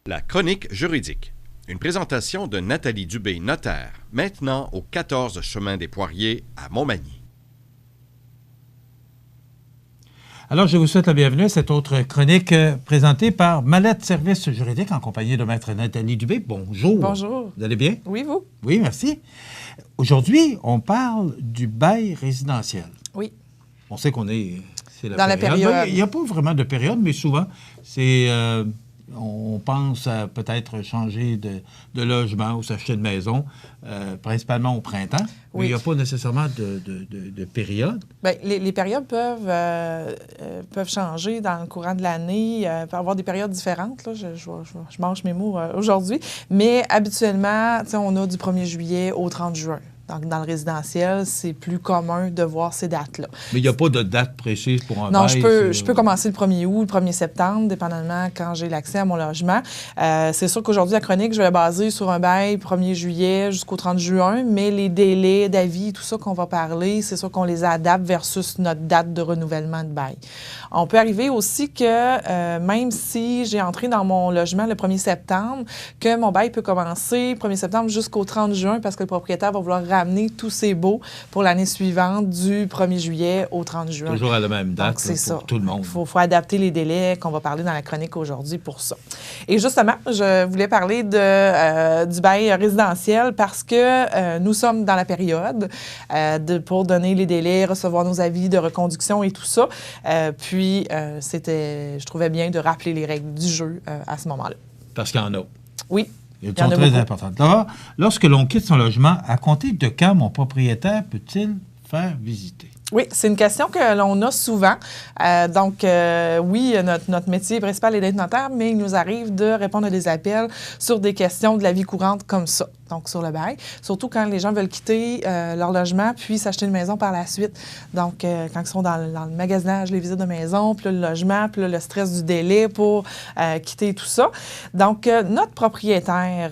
La chronique juridique. Une présentation de Nathalie Dubé, notaire, maintenant au 14 chemin des Poiriers à Montmagny. Alors, je vous souhaite la bienvenue à cette autre chronique présentée par Mallette Services juridiques en compagnie de Maître Nathalie Dubé. Bonjour. Bonjour. Vous allez bien? Oui, vous? Oui, merci. Aujourd'hui, on parle du bail résidentiel. Oui. On sait qu'on est... C'est dans la période. Il n'y a pas vraiment de période, mais souvent, c'est... on pense à peut-être changer de logement ou s'acheter une maison, principalement au printemps. Oui. Mais il n'y a pas nécessairement de période. Bien, les périodes peuvent changer dans le courant de l'année. Il peut y avoir des périodes différentes. Là. Je mange mes mots aujourd'hui. Mais habituellement, on a du 1er juillet au 30 juin. Donc, dans le résidentiel, c'est plus commun de voir ces dates-là. Mais il n'y a pas de date précise pour un bail? Non, je peux commencer le 1er août, le 1er septembre, dépendamment quand j'ai l'accès à mon logement. C'est sûr qu'aujourd'hui, la chronique, je vais la baser sur un bail 1er juillet jusqu'au 30 juin, mais les délais d'avis, tout ça qu'on va parler, c'est sûr qu'on les adapte versus notre date de renouvellement de bail. On peut arriver aussi que, même si j'ai entré dans mon logement le 1er septembre, que mon bail peut commencer 1er septembre jusqu'au 30 juin parce que le propriétaire va vouloir ramener tous ses baux pour l'année suivante du 1er juillet au 30 juin. Toujours à la même date. Donc, c'est ça. Pour tout le monde. Il faut adapter les délais qu'on va parler dans la chronique aujourd'hui pour ça. Et justement, je voulais parler du bail résidentiel parce que nous sommes dans la période pour donner les délais, recevoir nos avis de reconduction et tout ça. Puis, je trouvais bien de rappeler les règles du jeu à ce moment-là. Parce qu'il y en a. Oui. Elles sont très importantes. Alors, lorsque l'on quitte son logement, à compter de quand mon propriétaire peut-il faire visiter? Oui, c'est une question que l'on a souvent. Oui, notre métier principal est d'être notaire, mais il nous arrive de répondre à des appels sur des questions de la vie courante comme ça, donc sur le bail. Surtout quand les gens veulent quitter leur logement puis s'acheter une maison par la suite. Donc, quand ils sont dans le magasinage, les visites de maison, puis là, le logement, puis là, le stress du délai pour quitter tout ça. Donc, notre propriétaire...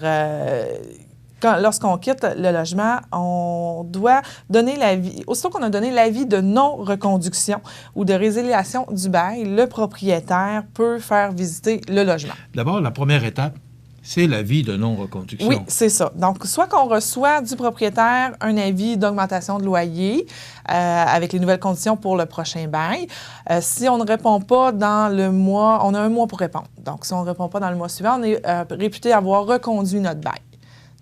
Lorsqu'on quitte le logement, on doit donner l'avis. Aussitôt qu'on a donné l'avis de non-reconduction ou de résiliation du bail, le propriétaire peut faire visiter le logement. D'abord, la première étape, c'est l'avis de non-reconduction. Oui, c'est ça. Donc, soit qu'on reçoit du propriétaire un avis d'augmentation de loyer avec les nouvelles conditions pour le prochain bail. Si on ne répond pas dans le mois, on a un mois pour répondre. Donc, si on ne répond pas dans le mois suivant, on est réputé avoir reconduit notre bail.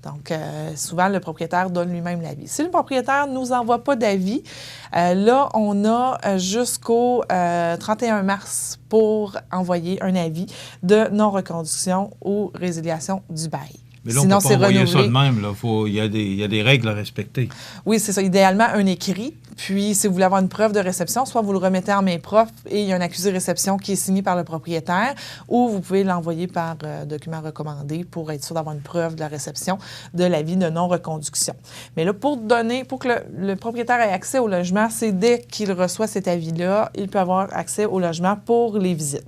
Donc, souvent, le propriétaire donne lui-même l'avis. Si le propriétaire ne nous envoie pas d'avis, là, on a jusqu'au 31 mars pour envoyer un avis de non-reconduction ou résiliation du bail. Mais là, on ne peut pas envoyer ça de même. Il y a des règles à respecter. Oui, c'est ça. Idéalement, un écrit. Puis, si vous voulez avoir une preuve de réception, soit vous le remettez en main propre et il y a un accusé de réception qui est signé par le propriétaire, ou vous pouvez l'envoyer par document recommandé pour être sûr d'avoir une preuve de la réception de l'avis de non-reconduction. Mais là, pour que le propriétaire ait accès au logement, c'est dès qu'il reçoit cet avis-là, il peut avoir accès au logement pour les visites.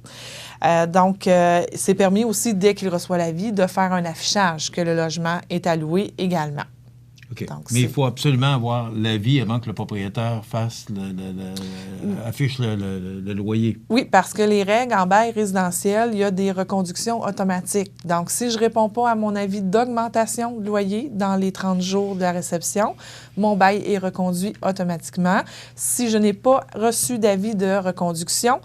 C'est permis aussi, dès qu'il reçoit l'avis, de faire un affichage que le logement est alloué également. OK. Mais il faut absolument avoir l'avis avant que le propriétaire affiche le loyer. Oui, parce que les règles en bail résidentiel, il y a des reconductions automatiques. Donc, si je ne réponds pas à mon avis d'augmentation de loyer dans les 30 jours de la réception, mon bail est reconduit automatiquement. Si je n'ai pas reçu d'avis de reconduction,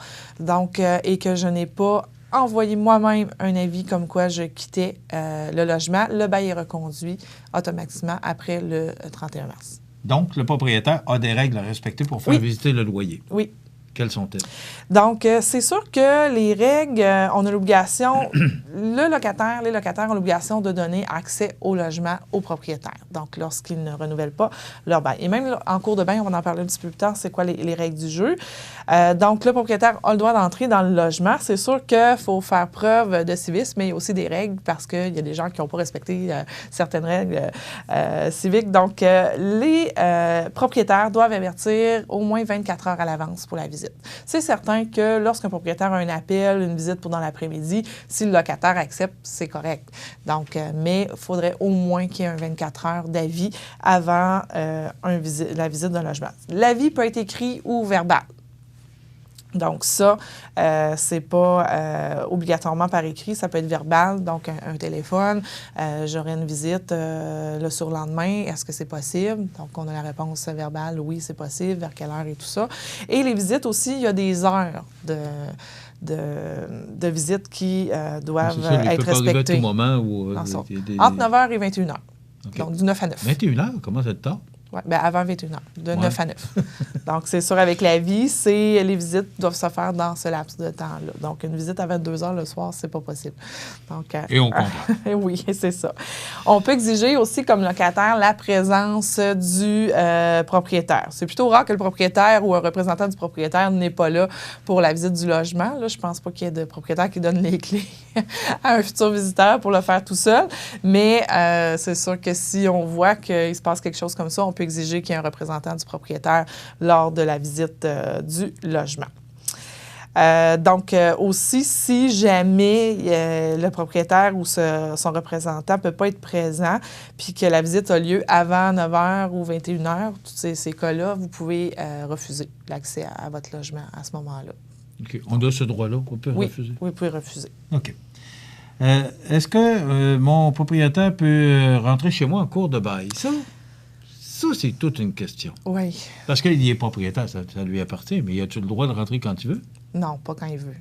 et que je n'ai pas envoyer moi-même un avis comme quoi je quittais le logement, le bail est reconduit automatiquement après le 31 mars. Donc, le propriétaire a des règles à respecter pour faire visiter le loyer. Oui. Quelles sont-elles? Donc, c'est sûr que les règles, on a l'obligation, les locataires ont l'obligation de donner accès au logement aux propriétaires. Donc, lorsqu'ils ne renouvellent pas leur bail. Et même en cours de bail, on va en parler un petit peu plus tard, c'est quoi les règles du jeu. Donc, le propriétaire a le droit d'entrer dans le logement. C'est sûr qu'il faut faire preuve de civisme, mais il y a aussi des règles parce qu'il y a des gens qui n'ont pas respecté certaines règles civiques. Donc, les propriétaires doivent avertir au moins 24 heures à l'avance pour la visite. C'est certain que lorsqu'un propriétaire a un appel, une visite pour dans l'après-midi, si le locataire accepte, c'est correct. Donc, mais il faudrait au moins qu'il y ait un 24 heures d'avis avant la visite d'un logement. L'avis peut être écrit ou verbal. Donc ça, c'est pas obligatoirement par écrit, ça peut être verbal, donc un téléphone. J'aurai une visite le surlendemain, est-ce que c'est possible? Donc on a la réponse verbale, oui, c'est possible, vers quelle heure et tout ça. Et les visites aussi, il y a des heures de visites qui doivent être respectées. À tout moment où, entre 9h et 21h, okay. Donc du 9 à 9. 21h, comment ça te tard? Oui, bien avant 21h, de 9 à 9. Donc, c'est sûr, avec la vie, les visites doivent se faire dans ce laps de temps-là. Donc, une visite à 22h le soir, c'est pas possible. Donc, et on comprend. Oui, c'est ça. On peut exiger aussi, comme locataire, la présence du propriétaire. C'est plutôt rare que le propriétaire ou un représentant du propriétaire n'est pas là pour la visite du logement. Là, je pense pas qu'il y ait de propriétaire qui donne les clés à un futur visiteur pour le faire tout seul. Mais c'est sûr que si on voit qu'il se passe quelque chose comme ça, on peut exiger qu'il y ait un représentant du propriétaire lors de la visite du logement. Donc, aussi, si jamais le propriétaire ou son représentant ne peut pas être présent, puis que la visite a lieu avant 9h ou 21h, tous ces cas-là, vous pouvez refuser l'accès à votre logement à ce moment-là. OK. On a ce droit-là? On peut refuser? Oui, vous pouvez refuser. OK. Est-ce que mon propriétaire peut rentrer chez moi en cours de bail? Ça, c'est toute une question. Oui. Parce qu'il est propriétaire, ça lui appartient, mais as-tu le droit de rentrer quand il veut? Non, pas quand il veut.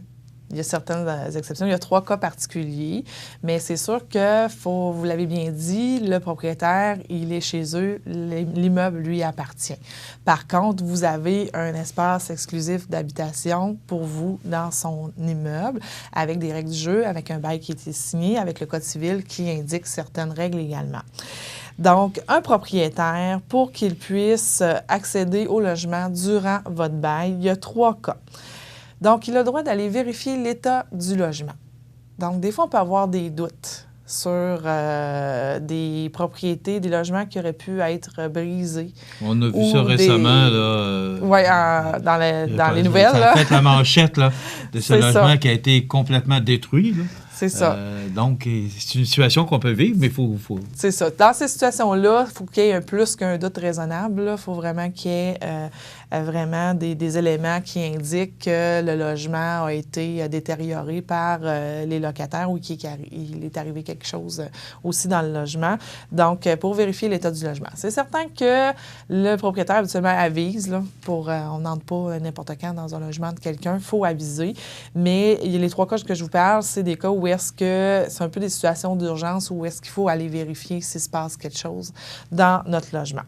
Il y a certaines exceptions. Il y a 3 cas particuliers, mais c'est sûr que, vous l'avez bien dit, le propriétaire, il est chez eux, l'immeuble lui appartient. Par contre, vous avez un espace exclusif d'habitation pour vous dans son immeuble, avec des règles du jeu, avec un bail qui a été signé, avec le Code civil qui indique certaines règles également. Donc, un propriétaire, pour qu'il puisse accéder au logement durant votre bail, il y a 3 cas. Donc, il a le droit d'aller vérifier l'état du logement. Donc, des fois, on peut avoir des doutes sur des propriétés, des logements qui auraient pu être brisés. On a vu ça récemment. Oui, dans les nouvelles. Ça a fait la manchette là, de ce logement qui a été complètement détruit. Là. C'est ça. Donc, c'est une situation qu'on peut vivre, mais il faut... C'est ça. Dans ces situations-là, il faut qu'il y ait plus qu'un doute raisonnable. Il faut vraiment qu'il y ait vraiment des éléments qui indiquent que le logement a été détérioré par les locataires ou qu'il est arrivé quelque chose aussi dans le logement. Donc, pour vérifier l'état du logement. C'est certain que le propriétaire, habituellement, avise. Là, on n'entre pas n'importe quand dans un logement de quelqu'un. Il faut aviser. Mais les 3 cas que je vous parle, c'est des cas où est-ce que c'est un peu des situations d'urgence où est-ce qu'il faut aller vérifier s'il se passe quelque chose dans notre logement.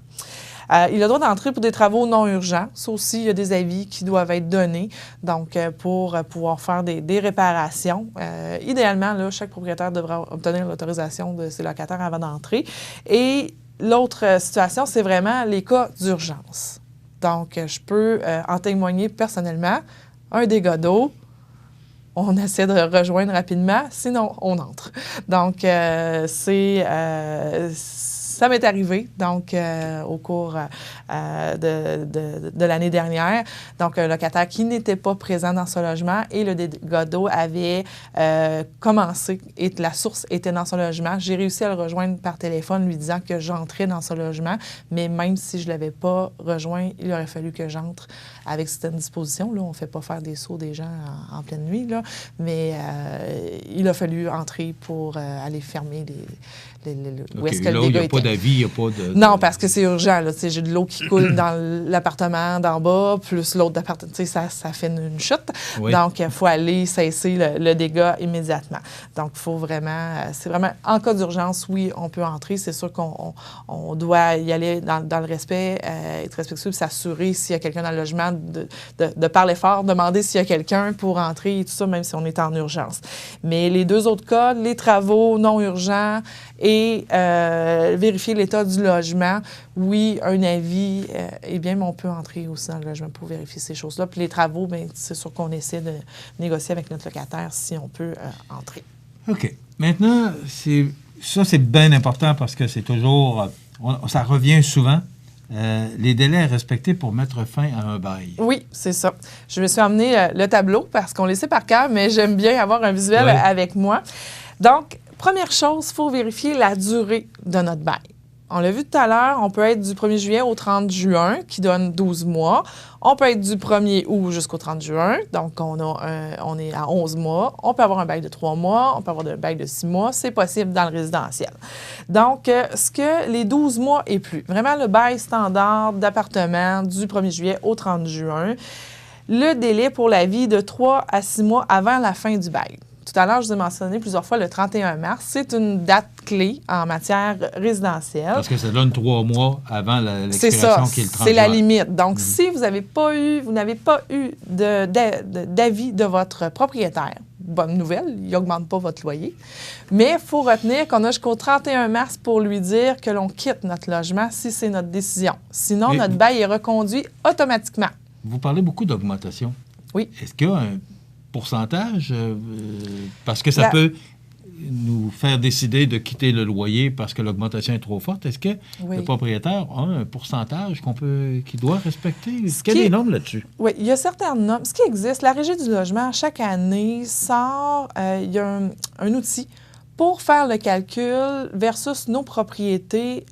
Il a le droit d'entrer pour des travaux non urgents. Ça aussi, il y a des avis qui doivent être donnés, donc pour pouvoir faire des réparations. Idéalement, là, chaque propriétaire devra obtenir l'autorisation de ses locataires avant d'entrer. Et l'autre situation, c'est vraiment les cas d'urgence. Donc, je peux en témoigner personnellement. Un dégât d'eau, on essaie de rejoindre rapidement, sinon on entre. Donc, ça m'est arrivé, donc, au cours de l'année dernière. Donc, un locataire qui n'était pas présent dans ce logement et le dégât d'eau avait commencé et la source était dans son logement. J'ai réussi à le rejoindre par téléphone lui disant que j'entrais dans ce logement, mais même si je ne l'avais pas rejoint, il aurait fallu que j'entre avec certaines dispositions. Là, on ne fait pas faire des sauts des gens en pleine nuit, là, mais il a fallu entrer pour aller fermer où est-ce que le dégât était. Il n'y a pas d'avis, il n'y a pas de... Non, parce que c'est urgent. Là, j'ai de l'eau qui coule dans l'appartement d'en bas, plus l'autre appartement. Ça fait une chute. Oui. Donc, il faut aller cesser le dégât immédiatement. Donc, il faut vraiment... c'est vraiment... En cas d'urgence, oui, on peut entrer. C'est sûr qu'on doit y aller dans le respect, être respectueux, s'assurer s'il y a quelqu'un dans le logement, de parler fort, demander s'il y a quelqu'un pour entrer et tout ça, même si on est en urgence. Mais les 2 autres cas, les travaux non urgents et vérifier l'état du logement, oui, un avis, eh bien, mais on peut entrer aussi dans le logement pour vérifier ces choses-là. Puis les travaux, bien, c'est sûr qu'on essaie de négocier avec notre locataire si on peut entrer. OK. Maintenant, c'est bien important parce que c'est toujours... ça revient souvent. Les délais à respecter pour mettre fin à un bail. Oui, c'est ça. Je me suis amené le tableau parce qu'on le sait par cœur, mais j'aime bien avoir un visuel avec moi. Donc, première chose, il faut vérifier la durée de notre bail. On l'a vu tout à l'heure, on peut être du 1er juillet au 30 juin, qui donne 12 mois. On peut être du 1er août jusqu'au 30 juin, donc on est à 11 mois. On peut avoir un bail de 3 mois, on peut avoir un bail de 6 mois. C'est possible dans le résidentiel. Donc, ce que les 12 mois et plus, vraiment le bail standard d'appartement du 1er juillet au 30 juin, le délai pour l'avis de 3 à 6 mois avant la fin du bail. Tout à l'heure, je vous ai mentionné plusieurs fois le 31 mars. C'est une date clé en matière résidentielle. Parce que ça donne 3 mois avant l'expiration qui est le 30 c'est la juin. limite. Donc, si vous n'avez pas eu d'avis de votre propriétaire, bonne nouvelle, il n'augmente pas votre loyer. Mais il faut retenir qu'on a jusqu'au 31 mars pour lui dire que l'on quitte notre logement si c'est notre décision. Sinon, notre bail est reconduit automatiquement. Vous parlez beaucoup d'augmentation. Oui. Est-ce qu'il y a un pourcentage? Parce que ça peut nous faire décider de quitter le loyer parce que l'augmentation est trop forte. Est-ce que le propriétaire a un pourcentage qu'il doit respecter? Quelles sont les normes là-dessus? Oui, il y a certaines normes. Ce qui existe, la Régie du logement, chaque année, sort, il y a un outil pour faire le calcul versus nos propriétés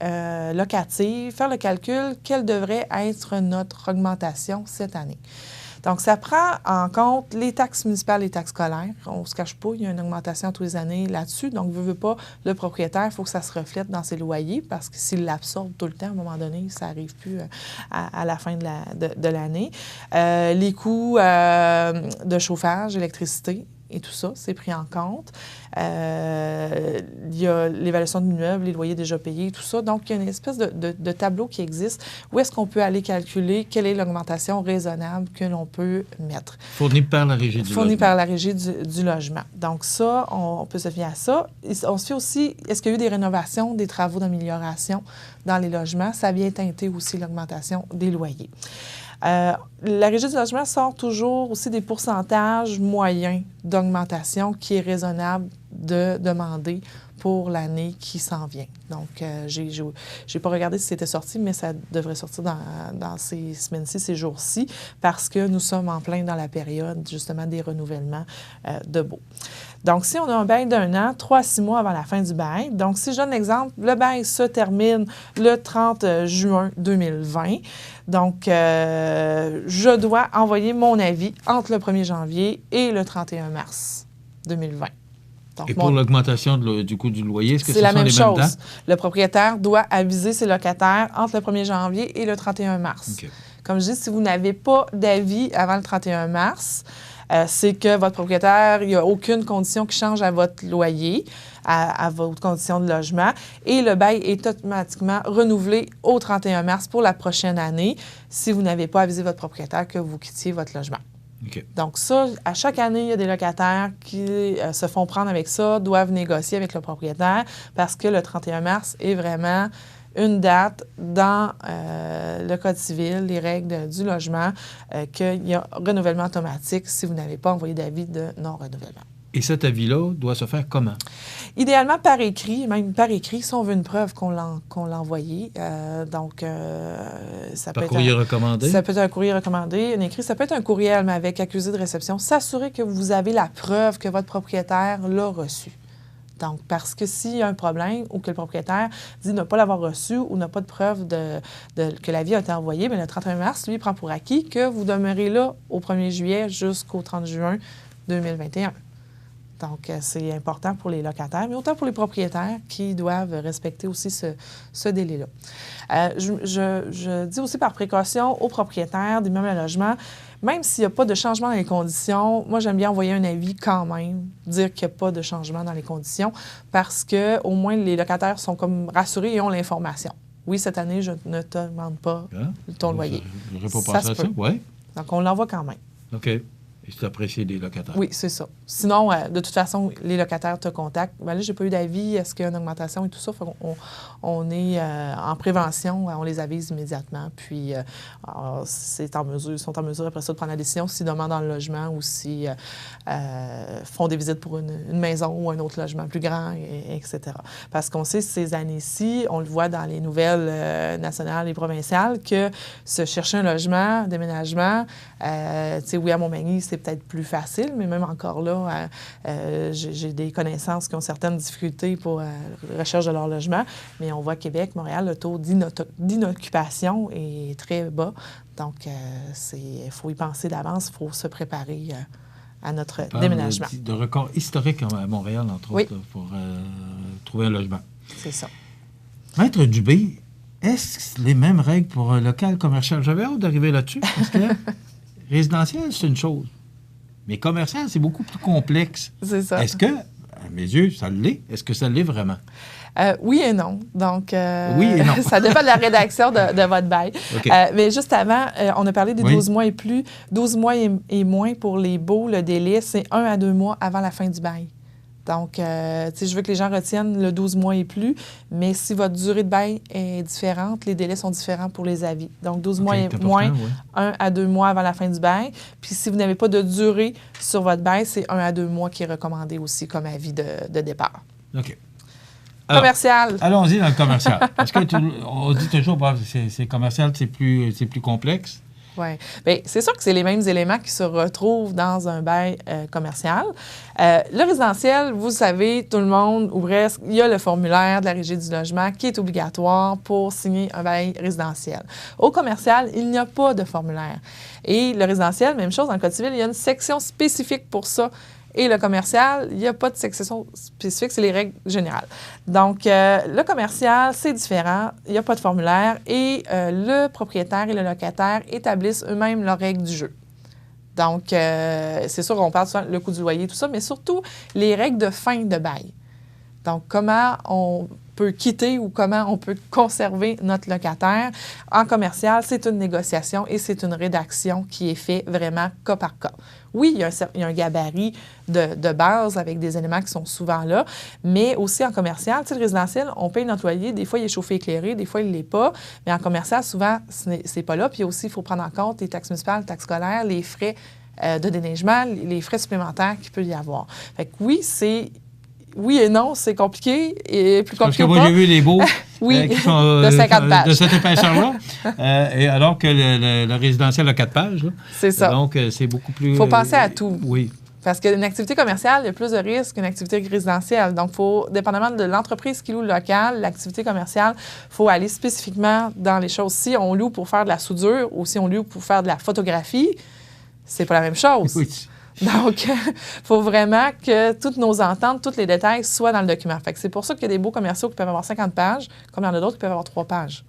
locatives, faire le calcul, quelle devrait être notre augmentation cette année. Donc, ça prend en compte les taxes municipales et les taxes scolaires. On ne se cache pas, il y a une augmentation tous les années là-dessus. Donc, veut pas, le propriétaire, il faut que ça se reflète dans ses loyers parce que s'il l'absorbe tout le temps, à un moment donné, ça n'arrive plus à la fin de l'année. Les coûts de chauffage, électricité, et tout ça, c'est pris en compte. Il y a l'évaluation de l'immeuble, les loyers déjà payés, tout ça. Donc, il y a une espèce de tableau qui existe où est-ce qu'on peut aller calculer quelle est l'augmentation raisonnable que l'on peut mettre. Fourni par la Régie du logement. Fourni par la Régie du logement. Donc, ça, on peut se fier à ça. On se fie aussi, est-ce qu'il y a eu des rénovations, des travaux d'amélioration dans les logements? Ça vient teinter aussi l'augmentation des loyers. La Régie du logement sort toujours aussi des pourcentages moyens d'augmentation qui est raisonnable de demander pour l'année qui s'en vient. Donc, j'ai pas regardé si c'était sorti, mais ça devrait sortir dans ces semaines-ci, ces jours-ci, parce que nous sommes en plein dans la période, justement, des renouvellements de baux. Donc, si on a un bail d'1 an, 3 à 6 mois avant la fin du bail. Donc, si je donne l'exemple, le bail se termine le 30 juin 2020. Donc, je dois envoyer mon avis entre le 1er janvier et le 31 mars 2020. Donc, et pour l'augmentation du coût du loyer, est-ce que c'est la même les mêmes dates? Le propriétaire doit aviser ses locataires entre le 1er janvier et le 31 mars. Okay. Comme je dis, si vous n'avez pas d'avis avant le 31 mars, c'est que votre propriétaire, il n'y a aucune condition qui change à votre loyer, à votre condition de logement, et le bail est automatiquement renouvelé au 31 mars pour la prochaine année si vous n'avez pas avisé votre propriétaire que vous quittiez votre logement. Okay. Donc ça, à chaque année, il y a des locataires qui se font prendre avec ça, doivent négocier avec le propriétaire parce que le 31 mars est vraiment une date dans le Code civil, les règles du logement, qu'il y a renouvellement automatique si vous n'avez pas envoyé d'avis de non-renouvellement. Et cet avis-là doit se faire comment? Idéalement par écrit, même par écrit, si on veut une preuve qu'on l'a envoyé. Ça peut être courrier recommandé? Ça peut être un courrier recommandé, un écrit. Ça peut être un courriel, mais avec accusé de réception. S'assurer que vous avez la preuve que votre propriétaire l'a reçu. Donc, parce que s'il y a un problème ou que le propriétaire dit ne pas l'avoir reçu ou n'a pas de preuve que l'avis a été envoyé, bien, le 31 mars, lui, il prend pour acquis que vous demeurez là au 1er juillet jusqu'au 30 juin 2021. Donc, c'est important pour les locataires, mais autant pour les propriétaires qui doivent respecter aussi ce délai-là. Je dis aussi par précaution aux propriétaires d'immeubles à logement, même s'il n'y a pas de changement dans les conditions, moi, j'aime bien envoyer un avis quand même, dire qu'il n'y a pas de changement dans les conditions, parce que au moins les locataires sont comme rassurés et ont l'information. Oui, cette année, je ne te demande pas ton loyer. Je n'aurais pas pensé à ça, oui. Donc, on l'envoie quand même. OK. Et c'est apprécié des locataires. Oui, c'est ça. Sinon, de toute façon, les locataires te contactent. Bien là, j'ai pas eu d'avis. Est-ce qu'il y a une augmentation et tout ça? On est en prévention. On les avise immédiatement. Puis, ils sont en mesure après ça de prendre la décision s'ils demandent dans le logement ou s'ils font des visites pour une maison ou un autre logement plus grand, etc. Parce qu'on sait, ces années-ci, on le voit dans les nouvelles nationales et provinciales, que se chercher un logement, déménagement, tu sais, oui, à Montmagny, c'est c'est peut-être plus facile, mais même encore là, j'ai des connaissances qui ont certaines difficultés pour la recherche de leur logement. Mais on voit à Québec, Montréal, le taux d'inoccupation est très bas. Donc, il faut y penser d'avance, il faut se préparer à notre déménagement. De records historiques à Montréal, entre autres, là, pour trouver un logement. C'est ça. Maître Dubé, est-ce les mêmes règles pour un local commercial? J'avais hâte d'arriver là-dessus, parce que résidentiel, c'est une chose. Mais commercial, c'est beaucoup plus complexe. C'est ça. Est-ce que, à mes yeux, ça l'est? Est-ce que ça l'est vraiment? Oui et non. Donc, oui et non. ça dépend de la rédaction de votre bail. Okay. Mais juste avant, on a parlé des 12 mois et plus. 12 mois et moins pour les baux, le délai, c'est 1 à 2 mois avant la fin du bail. Donc, je veux que les gens retiennent le 12 mois et plus, mais si votre durée de bail est différente, les délais sont différents pour les avis. Donc, 12 mois et moins, 1 à 2 mois avant la fin du bail. Puis, si vous n'avez pas de durée sur votre bail, c'est 1 à 2 mois qui est recommandé aussi comme avis de départ. OK. Alors, commercial. Allons-y dans le commercial. Parce qu'on dit toujours que c'est commercial, c'est plus complexe. Oui. Bien, c'est sûr que c'est les mêmes éléments qui se retrouvent dans un bail commercial. Le résidentiel, vous savez, tout le monde, ou presque, il y a le formulaire de la Régie du logement qui est obligatoire pour signer un bail résidentiel. Au commercial, il n'y a pas de formulaire. Et le résidentiel, même chose, dans le Code civil, il y a une section spécifique pour ça. Et le commercial, il n'y a pas de section spécifique, c'est les règles générales. Donc, le commercial, c'est différent, il n'y a pas de formulaire et le propriétaire et le locataire établissent eux-mêmes leurs règles du jeu. Donc, c'est sûr qu'on parle souvent le coût du loyer, tout ça, mais surtout les règles de fin de bail. Donc, comment on peut quitter ou comment on peut conserver notre locataire. En commercial, c'est une négociation et c'est une rédaction qui est faite vraiment cas par cas. Oui, il y a un gabarit de base avec des éléments qui sont souvent là, mais aussi en commercial, tu sais, le résidentiel, on paye notre loyer, des fois il est chauffé éclairé, des fois il ne l'est pas, mais en commercial, souvent, c'est pas là. Puis aussi, il faut prendre en compte les taxes municipales, les taxes scolaires, les frais de déneigement, les frais supplémentaires qu'il peut y avoir. Fait que oui et non, c'est compliqué et plus compliqué. Parce que moi, j'ai vu les beaux oui, qui sont de 50 pages. De cette épaisseur-là, et alors que le résidentiel a 4 pages. Là. C'est ça. Donc, c'est beaucoup plus... Il faut penser à tout. Oui. Parce qu'une activité commerciale, il y a plus de risques qu'une activité résidentielle. Donc, dépendamment de l'entreprise qui loue le local, l'activité commerciale, il faut aller spécifiquement dans les choses. Si on loue pour faire de la soudure ou si on loue pour faire de la photographie, c'est pas la même chose. Oui. Donc, il faut vraiment que toutes nos ententes, tous les détails soient dans le document. Fait que c'est pour ça qu'il y a des beaux commerciaux qui peuvent avoir 50 pages, comme il y en a d'autres qui peuvent avoir 3 pages.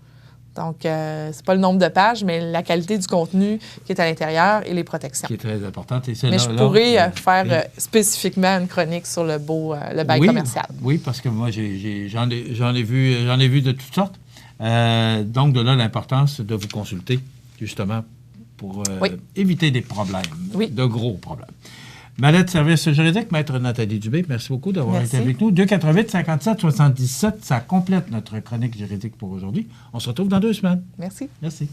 Donc, c'est pas le nombre de pages, mais la qualité du contenu qui est à l'intérieur et les protections. Qui est très importante. Mais je pourrais faire spécifiquement une chronique sur le bail commercial. Oui, parce que moi, j'en ai vu de toutes sortes. Donc, de là, l'importance de vous consulter, justement, pour éviter des problèmes, de gros problèmes. Mallette Services juridiques, Maître Nathalie Dubé, merci beaucoup d'avoir été avec nous. 288-57-77, ça complète notre chronique juridique pour aujourd'hui. On se retrouve dans 2 semaines. Merci. Merci.